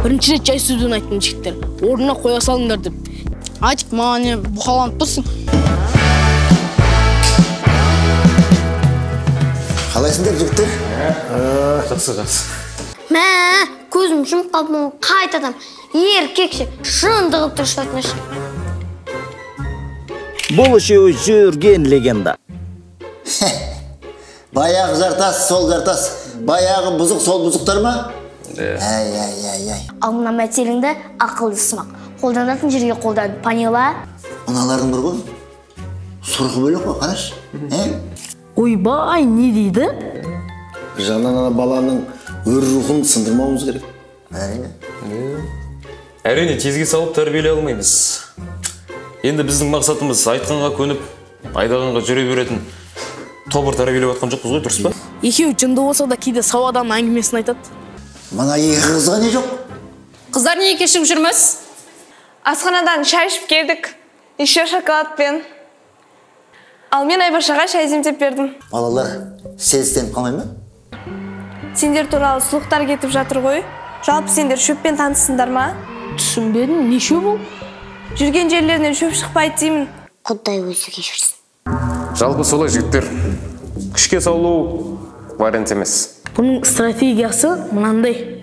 Бірінші рет жай сөзбен айттым жігіттер. Орнына қоя салыңдар деп. Айтып, маған не бұқаланып тұрсың? Қалайсыңдар жігіттер? Жақсы. Мә, көзім жұмып қалдым, қайтадан еркекше шындығып тұршатыныш. Бұл үшеуі жүрген легенда. Баяғы жартас, сол жартас. Баяғы бұзық, сол бұзықтар ма? Ай. Алдына мәтеліңді ақылды сымақ. Қолданатын жерге қолдан, панила. Мыналардың бір ғой. Сұрқы бөлек қой, қараш. Ойбай, не дейді? Bir жағынан ана баланың өр рухын сындырмауымыз керек. Әрине, тезге салып тәрбиелей алмаймыз. Енді біздің мақсатымыз айтқанға көніп, айдағанға жүре беретін тобыр тәрбиелеп атқан жоқпыз ғой, дұрыс па? Екеуі жынды болса да кейде сау адам әңгімесін айтады. Мына екі қызға не жоқ? Қыздар неге кешігіп жүрміз? Асханадан шай ішіп келдік. Еще шоколадпен. Ал мен Айбашаға шай земдеп бердім. Балалар, сезістеніп қалмай ма? Сендер туралы слухтар кетіп жатыр ғой. Жалпы сендер шөппен танысыңдар ма? Түсінбедім, не шөп ол? Жүрген жерлерінен шөп шықпайды деймін. Құдай өзі кешірсін. Жалпы солай жігіттер. Күшке саулау вариант емес. Бұның стратегиясы мынандай.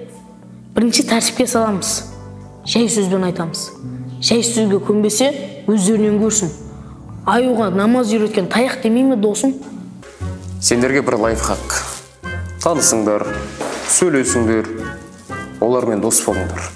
Бірінші тәртіпке саламыз. Жай сөзбен айтамыз. Жай сөзге көнбесе, өздерінен көрсін. Аюға намаз үйреткен таяқ демей ме досым? Сендерге бір лайфхак. Танысыңдар, сөйлесіңдер, олармен дос болыңдар.